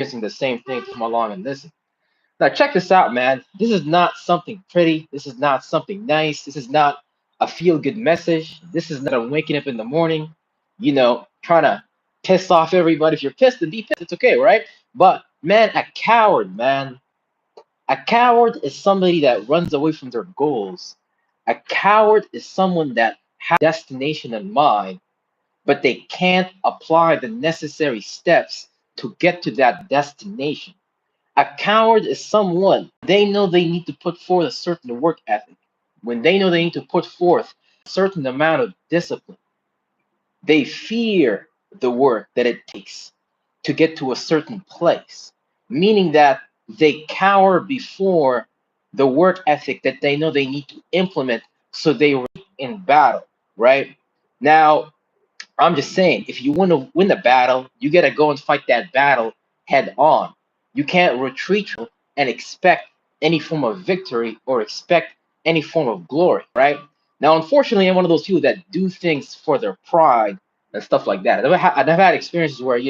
experiencing the same thing to come along and listen. Now, check this out, man. This is not something pretty. This is not something nice. This is not a feel good message. This is not a waking up in the morning, trying to piss off everybody. If you're pissed, then be pissed. It's okay, right? But, man, a coward, man. A coward is somebody that runs away from their goals. A coward is someone that has a destination in mind, but they can't apply the necessary steps to get to that destination. A coward is someone they know they need to put forth a certain work ethic. When they know they need to put forth a certain amount of discipline, they fear the work that it takes to get to a certain place, meaning that they cower before the work ethic that they know they need to implement so they win in battle, right? Now, I'm just saying, if you want to win the battle, you got to go and fight that battle head on. You can't retreat and expect any form of victory or expect any form of glory, right? Now, unfortunately, I'm one of those people that do things for their pride and stuff like that. I've had experiences where,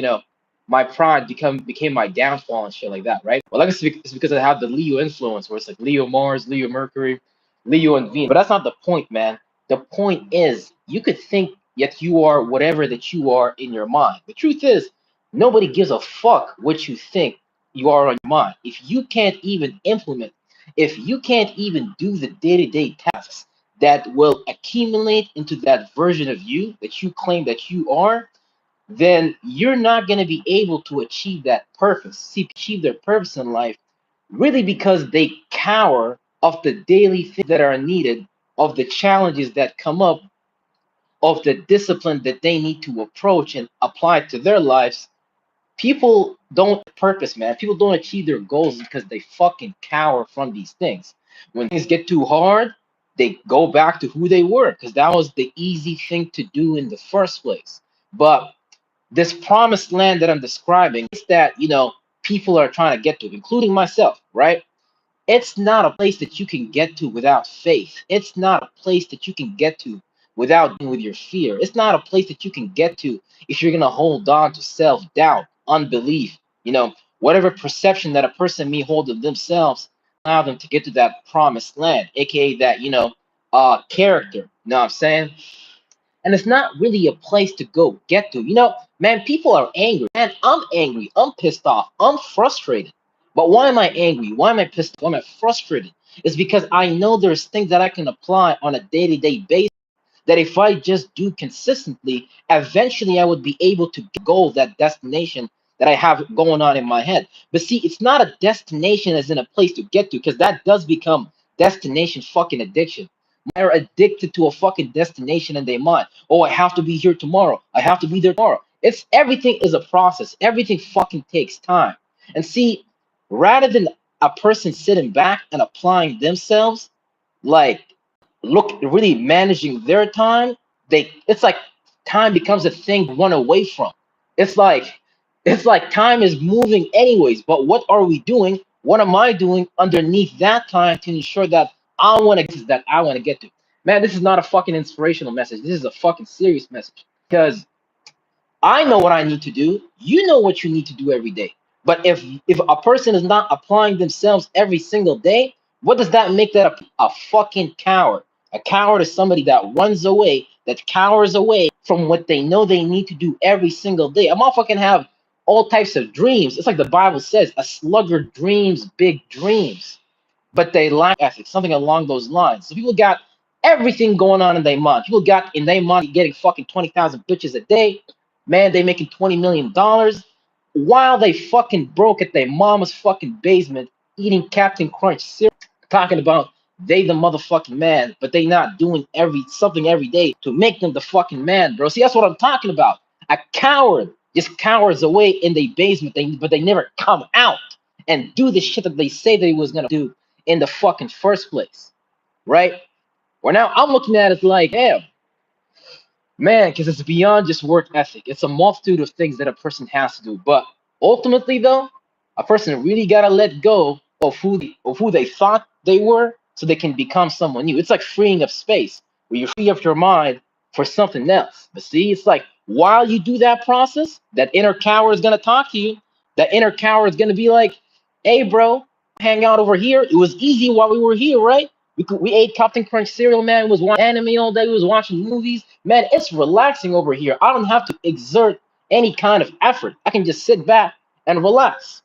my pride became my downfall and shit like that, right? Well, I guess it's because I have the Leo influence where it's like Leo Mars, Leo Mercury, Leo and Venus. But that's not the point, man. The point is, you could think yet you are whatever that you are in your mind. The truth is, nobody gives a fuck what you think you are on your mind. If you can't even implement, if you can't even do the day-to-day tasks that will accumulate into that version of you that you claim that you are, then you're not going to be able to achieve that purpose. See, achieve their purpose in life really because they cower of the daily things that are needed, of the challenges that come up, of the discipline that they need to approach and apply to their lives. People don't purpose, man. People don't achieve their goals because they fucking cower from these things. When things get too hard, they go back to who they were because that was the easy thing to do in the first place. But this promised land that I'm describing is that, people are trying to get to, including myself, right? It's not a place that you can get to without faith. It's not a place that you can get to without dealing with your fear. It's not a place that you can get to if you're going to hold on to self doubt, unbelief, whatever perception that a person may hold of themselves, allow them to get to that promised land, aka that, character. You know what I'm saying? And it's not really a place to go get to. Man, people are angry. Man, I'm angry. I'm pissed off. I'm frustrated. But why am I angry? Why am I pissed off? Why am I frustrated? It's because I know there's things that I can apply on a day-to-day basis that if I just do consistently, eventually I would be able to go that destination that I have going on in my head. But see, it's not a destination as in a place to get to, because that does become destination fucking addiction. They're addicted to a fucking destination in their mind. Oh, I have to be here tomorrow. I have to be there tomorrow. It's everything is a process. Everything fucking takes time. And see, rather than a person sitting back and applying themselves, like look really managing their time, it's like time becomes a thing to run away from. It's like time is moving anyways, but what are we doing? What am I doing underneath that time to ensure that I want to get to? Man, this is not a fucking inspirational message. This is a fucking serious message because I know what I need to do. You know what you need to do every day. But if a person is not applying themselves every single day, what does that make that a fucking coward? A coward is somebody that runs away, that cowers away from what they know they need to do every single day. A motherfucking have all types of dreams. It's like the Bible says, a sluggard dreams big dreams, but they lack ethics, something along those lines. So people got everything going on in their mind. People got in their mind getting fucking 20,000 bitches a day. Man, they making $20 million while they fucking broke at their mama's fucking basement eating Captain Crunch cereal, talking about they the motherfucking man, but they not doing something every day to make them the fucking man, bro. See, that's what I'm talking about. A coward just cowers away in their basement, but they never come out and do the shit that they say they was gonna do in the fucking first place, right? Or now I'm looking at it like, damn, man, because it's beyond just work ethic. It's a multitude of things that a person has to do. But ultimately, though, a person really gotta let go of who they thought they were, so they can become someone new. It's like freeing up space, where you free up your mind for something else. But see, it's like while you do that process, that inner cower is gonna talk to you. The inner coward is gonna be like, "Hey, bro, hang out over here. It was easy while we were here, right? We ate Captain Crunch cereal, man. We was watching anime all day. We was watching movies, man. It's relaxing over here. I don't have to exert any kind of effort. I can just sit back and relax."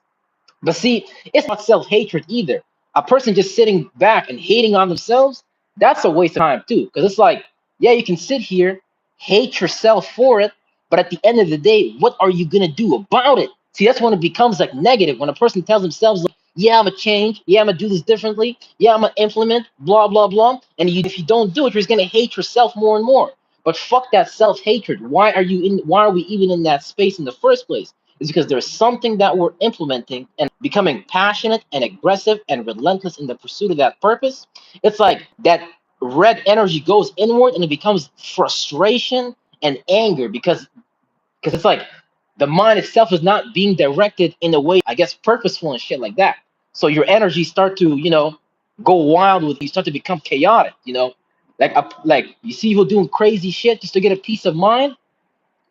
But see, it's not self hatred either. A person just sitting back and hating on themselves, that's a waste of time too. Because it's like, yeah, you can sit here, hate yourself for it, but at the end of the day, what are you going to do about it? See, that's when it becomes like negative. When a person tells themselves, like, yeah, I'm going to change. Yeah, I'm going to do this differently. Yeah, I'm going to implement, blah, blah, blah. And if you don't do it, you're just going to hate yourself more and more. But fuck that self hatred. Why are we even in that space in the first place? Is because there's something that we're implementing and becoming passionate and aggressive and relentless in the pursuit of that purpose. It's like that red energy goes inward and it becomes frustration and anger because it's like the mind itself is not being directed in a way, I guess, purposeful and shit like that. So your energy start to, go wild with you start to become chaotic, like you see people doing crazy shit just to get a peace of mind.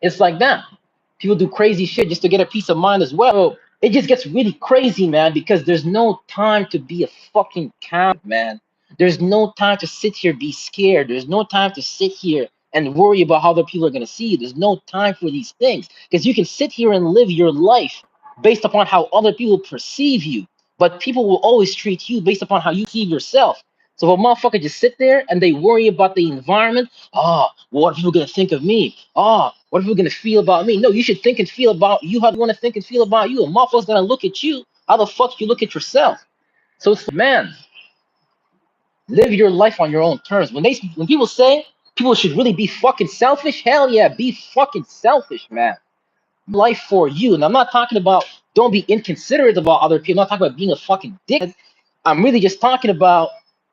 It's like that. People do crazy shit just to get a peace of mind as well. So it just gets really crazy, man, because there's no time to be a fucking coward, man. There's no time to sit here be scared. There's no time to sit here and worry about how other people are gonna see you. There's no time for these things because you can sit here and live your life based upon how other people perceive you, but people will always treat you based upon how you see yourself. So if a motherfucker just sit there and they worry about the environment, oh, what are people gonna think of me? Oh, what are people gonna feel about me? No, you should think and feel about you how you wanna think and feel about you. A motherfucker's gonna look at you. How the fuck you look at yourself? So it's man, live your life on your own terms. When people say people should really be fucking selfish, hell yeah, be fucking selfish, man. Life for you. And I'm not talking about don't be inconsiderate about other people. I'm not talking about being a fucking dick. I'm really just talking about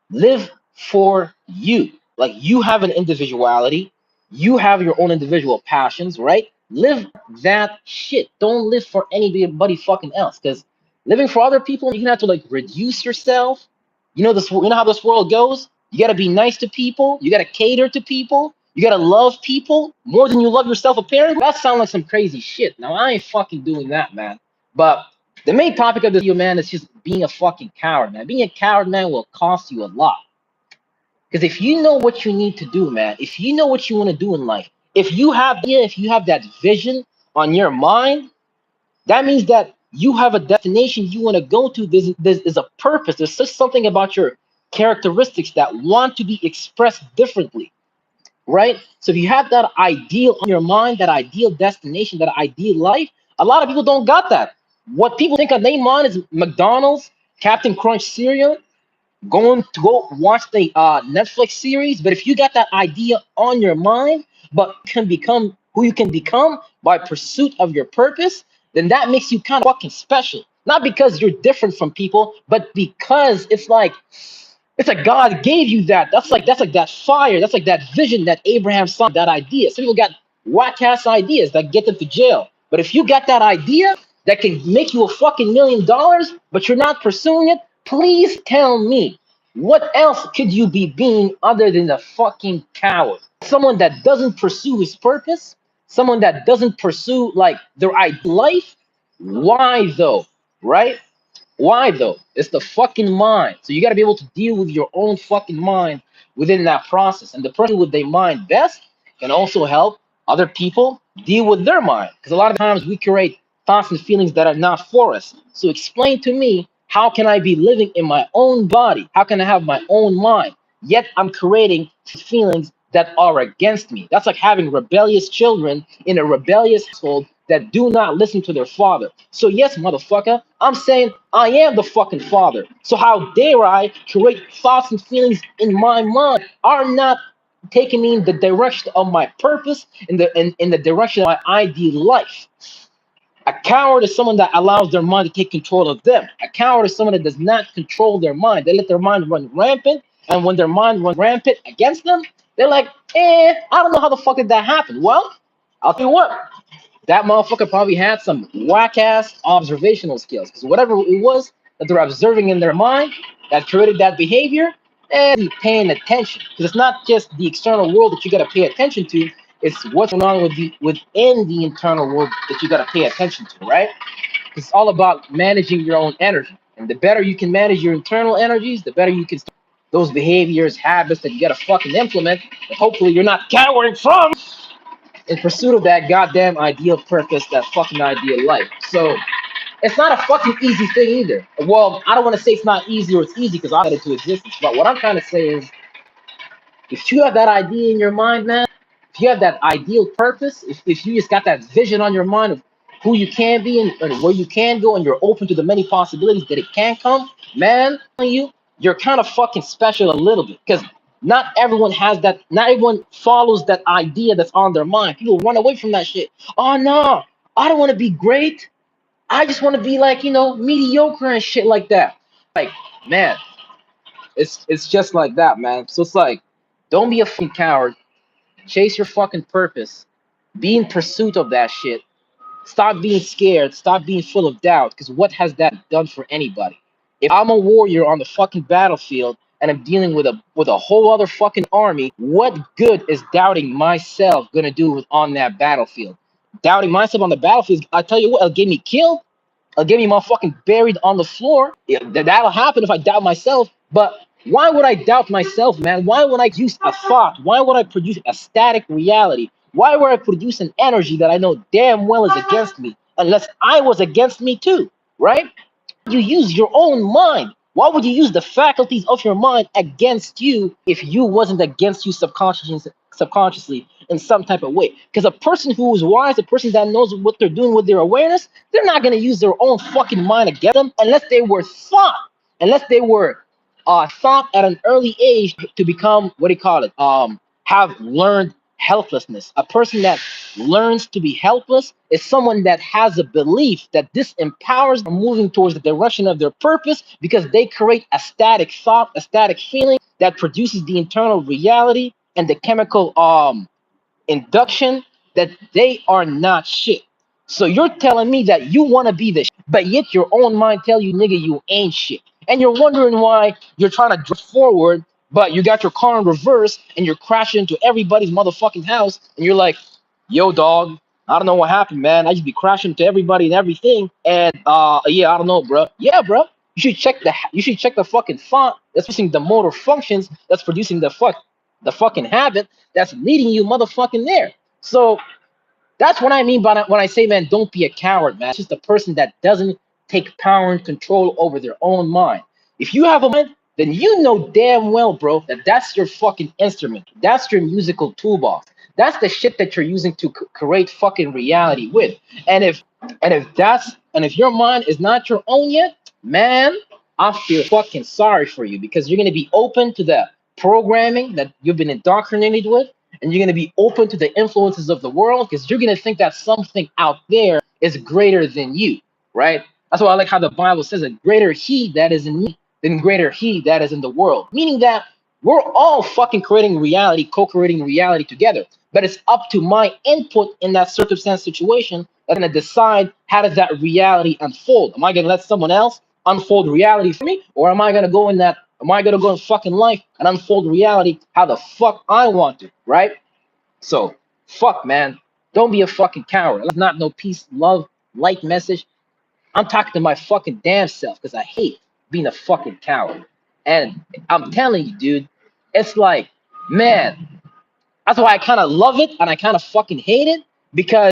live for you. Like you have an individuality, you have your own individual passions, right? Live that shit. Don't live for anybody fucking else. Because living for other people, you're gonna have to like reduce yourself. You know how this world goes? You gotta be nice to people, you gotta cater to people, you gotta love people more than you love yourself, apparently. That sounds like some crazy shit. Now I ain't fucking doing that, man. But the main topic of this video, man, is just being a fucking coward, man. Being a coward, man, will cost you a lot. Because if you know what you need to do, man, if you know what you want to do in life, if you have that vision on your mind, that means that you have a destination you want to go to. There's a purpose. There's just something about your characteristics that want to be expressed differently, right? So if you have that ideal on your mind, that ideal destination, that ideal life, a lot of people don't got that. What people think on their mind is McDonald's, Captain Crunch cereal, going to go watch the Netflix series. But if you got that idea on your mind, but can become who you can become by pursuit of your purpose, then that makes you kind of fucking special. Not because you're different from people, but because it's like God gave you that. That's like that fire. That's like that vision that Abraham saw, that idea. Some people got whack ass ideas that get them to jail. But if you got that idea that can make you a fucking $1 million, but you're not pursuing it, please tell me what else could you be being other than a fucking coward? Someone that doesn't pursue his purpose, someone that doesn't pursue like their ideal life. Why though? Right? Why though? It's the fucking mind. So you got to be able to deal with your own fucking mind within that process. And the person with their mind best can also help other people deal with their mind. Because a lot of times we create thoughts and feelings that are not for us. So explain to me, how can I be living in my own body? How can I have my own mind? Yet I'm creating feelings that are against me. That's like having rebellious children in a rebellious household that do not listen to their father. So yes, motherfucker, I'm saying I am the fucking father. So how dare I create thoughts and feelings in my mind are not taking me in the direction of my purpose, in the direction of my ideal life. A coward is someone that allows their mind to take control of them. A coward is someone that does not control their mind. They let their mind run rampant, and when their mind runs rampant against them, they're like, I don't know how the fuck did that happen. Well, I'll tell you what, that motherfucker probably had some whack ass observational skills, because whatever it was that they're observing in their mind that created that behavior, and paying attention, because it's not just the external world that you got to pay attention to, it's what's going on within the internal world that you got to pay attention to, right? It's all about managing your own energy. And the better you can manage your internal energies, the better you can start those behaviors, habits that you gotta fucking implement. And hopefully you're not cowering from in pursuit of that goddamn ideal purpose, that fucking ideal life. So it's not a fucking easy thing either. Well, I don't want to say it's not easy or it's easy because I got into existence. But what I'm trying to say is if you have that idea in your mind, man, if you have that ideal purpose, if you just got that vision on your mind of who you can be and where you can go, and you're open to the many possibilities that it can come, man, you're kind of fucking special a little bit because not everyone has that. Not everyone follows that idea that's on their mind. People run away from that shit. Oh no, I don't want to be great. I just want to be like mediocre and shit like that. Like man, it's just like that, man. So it's like, don't be a fucking coward. Chase your fucking purpose. Be in pursuit of that shit. Stop being scared. Stop being full of doubt. Because what has that done for anybody? If I'm a warrior on the fucking battlefield and I'm dealing with a whole other fucking army, what good is doubting myself gonna do on that battlefield? Doubting myself on the battlefield, I tell you what, it'll get me killed. Get me motherfucking buried on the floor. Yeah, that'll happen if I doubt myself. But why would I doubt myself, man? Why would I use a thought? Why would I produce a static reality? Why would I produce an energy that I know damn well is against me, unless I was against me too, right? You use your own mind. Why would you use the faculties of your mind against you if you wasn't against you subconsciously in some type of way? Because a person who is wise, a person that knows what they're doing with their awareness, they're not gonna use their own fucking mind against them unless they were thought at an early age to become what do you call it? Have learned helplessness. A person that learns to be helpless is someone that has a belief that this empowers them moving towards the direction of their purpose because they create a static thought, a static feeling that produces the internal reality and the chemical induction that they are not shit. So you're telling me that you want to be the shit, but yet your own mind tell you, nigga, you ain't shit. And you're wondering why you're trying to drift forward, but you got your car in reverse and you're crashing into everybody's motherfucking house. And you're like, yo, dog, I don't know what happened, man. I just be crashing into everybody and everything. And yeah, I don't know, bro. Yeah, bro. You should check the fucking font that's producing the motor functions that's producing the fucking habit that's leading you motherfucking there. So that's what I mean by that when I say, man, don't be a coward, man. It's just a person that doesn't take power and control over their own mind. If you have a mind, then you know damn well, bro, that that's your fucking instrument. That's your musical toolbox. That's the shit that you're using to create fucking reality with. And if your mind is not your own yet, man, I feel fucking sorry for you because you're gonna be open to the programming that you've been indoctrinated with, and you're going to be open to the influences of the world because you're going to think that something out there is greater than you, right? That's why I like how the Bible says that greater he that is in me than greater he that is in the world, meaning that we're all fucking creating reality, co-creating reality together, but it's up to my input in that circumstance situation that's going to decide how does that reality unfold. Am I going to let someone else unfold reality for me, or am I gonna go in fucking life and unfold reality how the fuck I want to, right? So, fuck, man. Don't be a fucking coward. That's not no peace, love, light message. I'm talking to my fucking damn self because I hate being a fucking coward. And I'm telling you, dude, it's like, man, that's why I kind of love it and I kind of fucking hate it because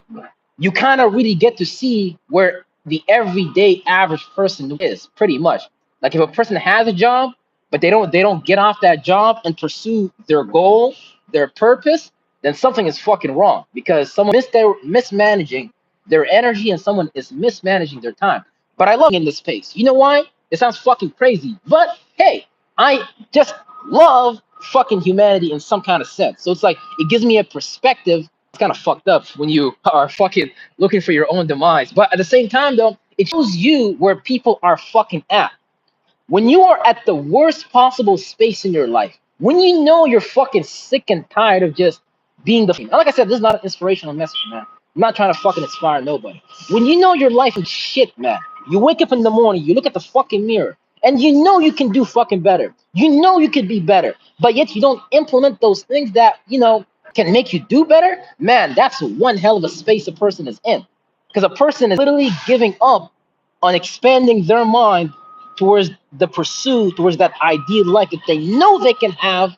you kind of really get to see where the everyday average person is pretty much. Like if a person has a job but they don't get off that job and pursue their goal, their purpose, then something is fucking wrong because someone mismanaging their energy and someone is mismanaging their time. But I love in this space. You know why? It sounds fucking crazy, but hey, I just love fucking humanity in some kind of sense. So it's like it gives me a perspective. It's kind of fucked up when you are fucking looking for your own demise. But at the same time, though, it shows you where people are fucking at. When you are at the worst possible space in your life, when you know you're fucking sick and tired of just being the. Like I said, this is not an inspirational message, man. I'm not trying to fucking inspire nobody. When you know your life is shit, man, you wake up in the morning, you look at the fucking mirror, and you know you can do fucking better. You know you could be better, but yet you don't implement those things that, can make you do better. Man, that's one hell of a space a person is in. Because a person is literally giving up on expanding their mind towards the pursuit, towards that ideal life that they know they can have,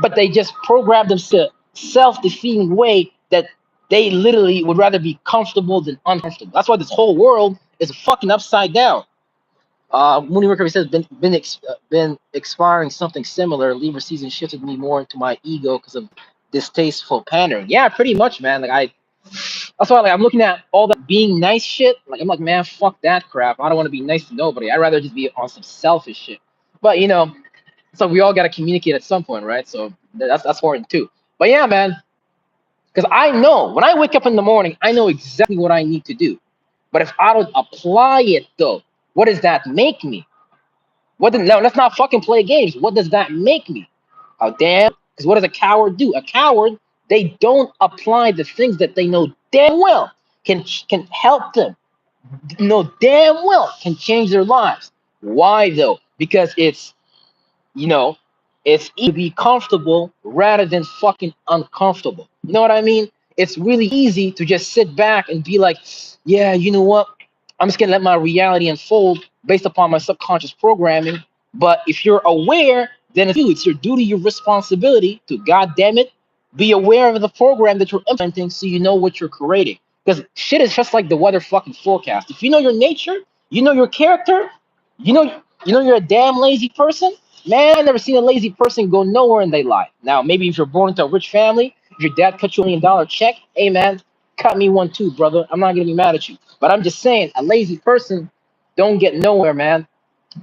but they just program themselves self-defeating way that they literally would rather be comfortable than uncomfortable. That's why this whole world is fucking upside down. Mooney Mercury says been expiring something similar. Libra season shifted me more into my ego because of distasteful pandering. Yeah, pretty much, man. That's why I'm looking at all that being nice shit. Like I'm like, man, fuck that crap. I don't want to be nice to nobody. I'd rather just be on some selfish shit. But so we all gotta communicate at some point, right? So that's important too. But yeah, man, because I know when I wake up in the morning, I know exactly what I need to do. But if I don't apply it though, what does that make me? No, let's not fucking play games. What does that make me? Oh damn! Because what does a coward do? A coward, they don't apply the things that they know damn well can help them. Know damn well can change their lives. Why though? Because you know, it's easy to be comfortable rather than fucking uncomfortable. You know what I mean? It's really easy to just sit back and be like, yeah, you know what? I'm just gonna let my reality unfold based upon my subconscious programming. But if you're aware, then it's your duty, your responsibility to, goddamn it, be aware of the program that you're implementing so you know what you're creating. Because shit is just like the weather fucking forecast. If you know your nature, you know your character, you know you're a damn lazy person. Man, I never seen a lazy person go nowhere in their life. Now, maybe if you're born into a rich family, if your dad cut you $1 million check, hey man, cut me one too, brother. I'm not gonna be mad at you. But I'm just saying, a lazy person don't get nowhere, man.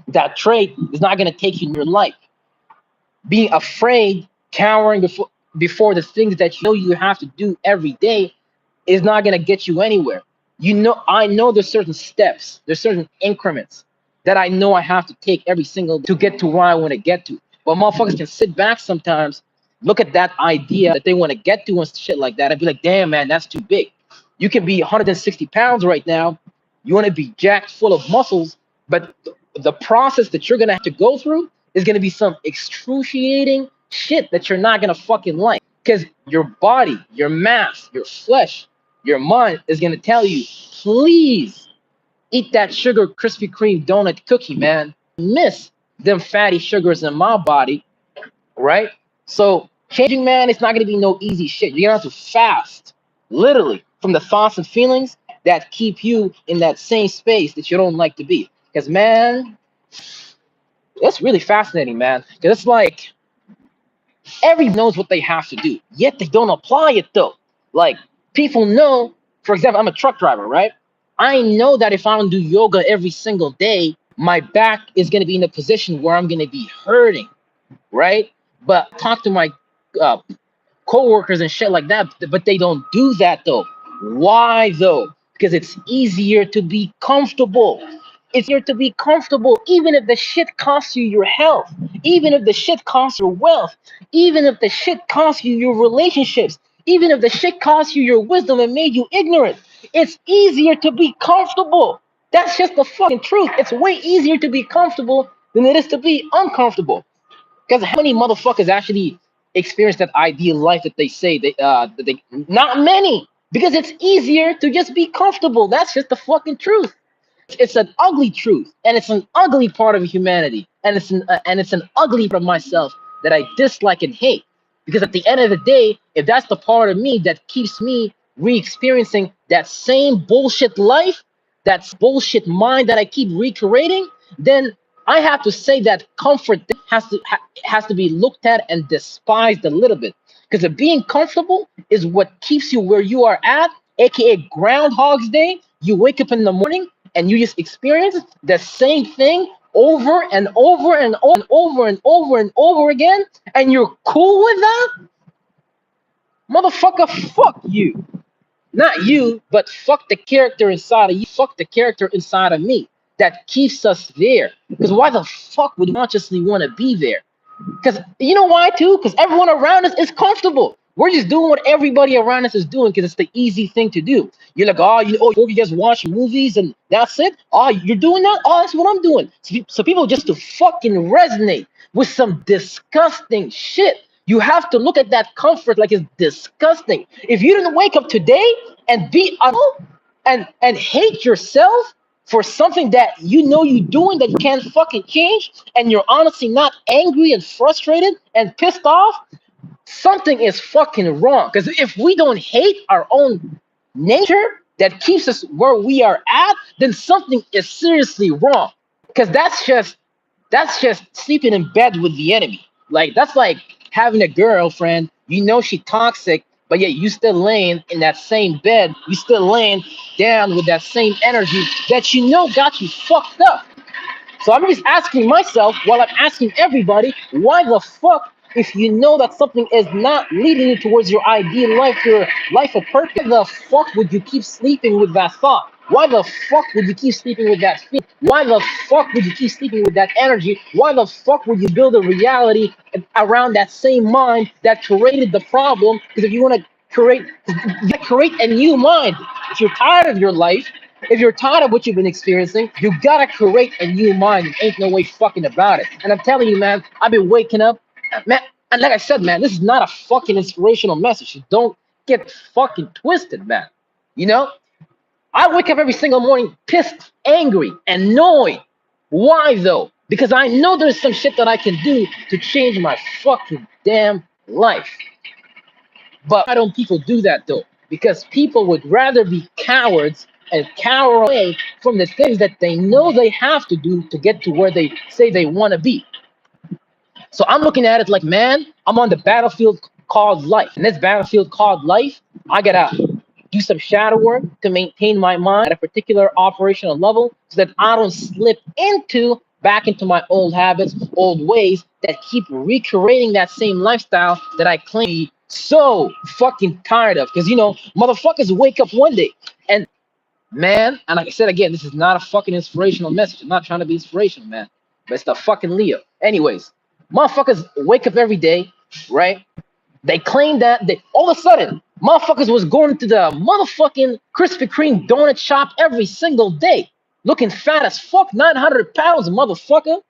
That trait is not gonna take you in your life. Being afraid, cowering before the things that you know you have to do every day is not gonna get you anywhere. I know there's certain steps, there's certain increments that I know I have to take every single day to get to where I want to get to. But motherfuckers can sit back sometimes, look at that idea that they want to get to and shit like that, and be like, damn man, that's too big. You can be 160 pounds right now. You want to be jacked full of muscles, but the process that you're gonna have to go through is gonna be some excruciating shit that you're not gonna fucking like. Because your body, your mass, your flesh, your mind is gonna tell you, please eat that sugar Krispy Kreme donut cookie, man. Miss them fatty sugars in my body, right? So changing, man, it's not gonna be no easy shit. You're gonna have to fast, literally, from the thoughts and feelings that keep you in that same space that you don't like to be. Because man, it's really fascinating, man. Because it's like everybody knows what they have to do, yet they don't apply it though. Like people know, for example, I'm a truck driver, right? I know that if I don't do yoga every single day, my back is gonna be in a position where I'm gonna be hurting, right? But talk to my uh, coworkers and shit like that, but they don't do that though. Why though? Because it's easier to be comfortable. It's easier to be comfortable, even if the shit costs you your health, even if the shit costs your wealth, even if the shit costs you your relationships, even if the shit costs you your wisdom and made you ignorant. It's easier to be comfortable. That's just the fucking truth. It's way easier to be comfortable than it is to be uncomfortable. Because how many motherfuckers actually experience that ideal life that they say that they not many. Because it's easier to just be comfortable. That's just the fucking truth. It's an ugly truth, and it's an ugly part of humanity, and it's an ugly part of myself that I dislike and hate. Because at the end of the day, if that's the part of me that keeps me re-experiencing that same bullshit life, that bullshit mind that I keep recreating, then I have to say that comfort has to be looked at and despised a little bit. Because if being comfortable is what keeps you where you are at, aka Groundhog's Day, you wake up in the morning and you just experience the same thing over and over and over and over and over again, and you're cool with that, motherfucker, fuck you. Not you, but fuck the character inside of you. Fuck the character inside of me that keeps us there. Because why the fuck would we consciously want to be there? Because you know why too? Because everyone around us is comfortable. We're just doing what everybody around us is doing because it's the easy thing to do. You're like, you just watch movies and that's it. Oh, you're doing that? Oh, that's what I'm doing. So people just to fucking resonate with some disgusting shit. You have to look at that comfort like it's disgusting. If you didn't wake up today and be and hate yourself for something that you know you're doing that you can't fucking change, and you're honestly not angry and frustrated and pissed off, something is fucking wrong. Because if we don't hate our own nature that keeps us where we are at, then something is seriously wrong. Because that's just sleeping in bed with the enemy. Like that's like having a girlfriend, you know she's toxic, but yet you still laying in that same bed, you still laying down with that same energy that you know got you fucked up. So I'm just asking myself, while I'm asking everybody, why the fuck, if you know that something is not leading you towards your ideal life, your life of purpose, why the fuck would you keep sleeping with that thought? Why the fuck would you keep sleeping with that feeling? Why the fuck would you keep sleeping with that energy? Why the fuck would you build a reality around that same mind that created the problem? Because if you want to create a new mind. If you're tired of your life, if you're tired of what you've been experiencing, you gotta create a new mind. Ain't no way fucking about it. And I'm telling you, man, I've been waking up, man. And like I said, man, this is not a fucking inspirational message. You don't get fucking twisted, man. You know, I wake up every single morning pissed, angry, annoyed. Why though? Because I know there's some shit that I can do to change my fucking damn life. But why don't people do that though? Because people would rather be cowards and cower away from the things that they know they have to do to get to where they say they want to be. So I'm looking at it like, man, I'm on the battlefield called life. And this battlefield called life, I gotta do some shadow work to maintain my mind at a particular operational level so that I don't slip into back into my old habits, old ways that keep recreating that same lifestyle that I claim to be so fucking tired of. Because motherfuckers wake up one day and man, and like I said again, this is not a fucking inspirational message. I'm not trying to be inspirational, man. But it's the fucking Leo. Anyways, motherfuckers wake up every day, right? They claim that they all of a sudden motherfuckers was going to the motherfucking Krispy Kreme donut shop every single day, looking fat as fuck, 900 pounds, motherfucker.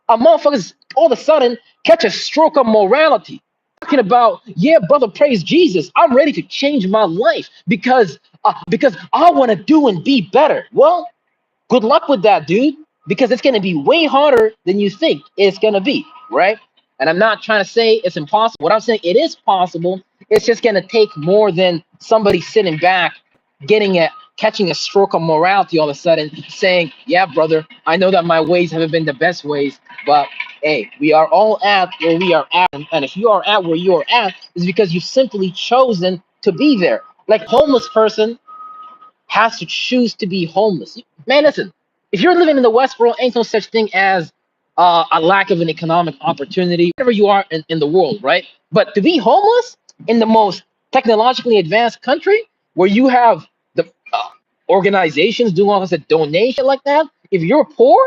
A motherfuckers all of a sudden catch a stroke of morality. Talking about, yeah, brother, praise Jesus. I'm ready to change my life because I want to do and be better. Well, good luck with that, dude, because it's going to be way harder than you think it's going to be, right? And I'm not trying to say it's impossible. What I'm saying, it is possible. It's just going to take more than somebody sitting back, catching a stroke of morality all of a sudden, saying, yeah, brother, I know that my ways haven't been the best ways, but hey, we are all at where we are at. And if you are at where you are at, it's because you've simply chosen to be there. Like a homeless person has to choose to be homeless. Man, listen, if you're living in the West, bro, ain't no such thing as a lack of an economic opportunity, wherever you are in the world, right? But to be homeless in the most technologically advanced country where you have the organizations doing all this donation like that, if you're poor,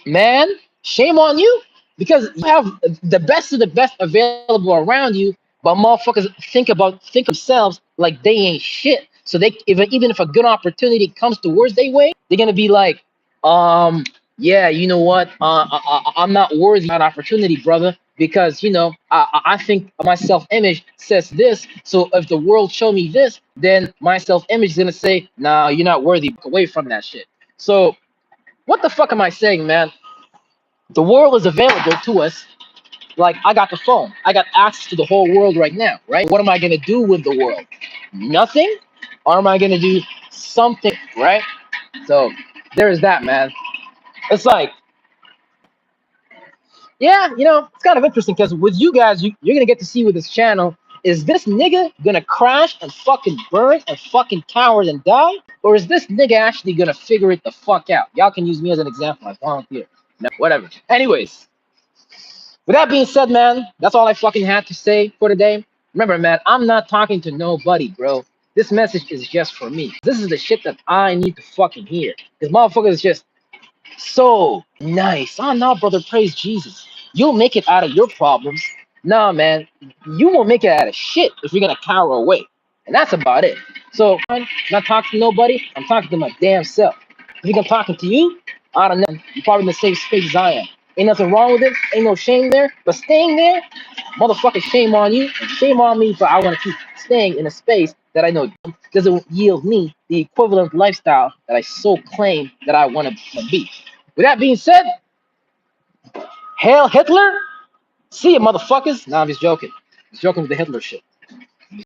man, shame on you because you have the best of the best available around you, but motherfuckers think themselves like they ain't shit. So even if a good opportunity comes towards their way, they're gonna be like, yeah, you know what? I'm not worthy of that opportunity, brother, because I think my self-image says this. So if the world show me this, then my self-image is gonna say, nah, you're not worthy. Back away from that shit. So what the fuck am I saying, man? The world is available to us. Like I got the phone, I got access to the whole world right now, right? What am I gonna do with the world? Nothing? Or am I gonna do something, right? So there's that, man. It's like, yeah, it's kind of interesting because with you guys, you're gonna get to see with this channel, is this nigga gonna crash and fucking burn and fucking coward and die? Or is this nigga actually gonna figure it the fuck out? Y'all can use me as an example. I volunteer. No, whatever. Anyways, with that being said, man, that's all I fucking had to say for today. Remember, man, I'm not talking to nobody, bro. This message is just for me. This is the shit that I need to fucking hear. This motherfucker is just so nice. Oh, no, brother, praise Jesus. You'll make it out of your problems. Nah, man, you won't make it out of shit if you're gonna cower away. And that's about it. So, I'm not talking to nobody. I'm talking to my damn self. If I'm talking to you, I don't know. You're probably in the same space as I am. Ain't nothing wrong with it. Ain't no shame there. But staying there, motherfucker, shame on you. And shame on me for I want to keep staying in a space that I know doesn't yield me the equivalent lifestyle that I so claim that I want to be. With that being said, hail Hitler. See you, motherfuckers. Nah, I'm just joking. Just joking with the Hitler shit.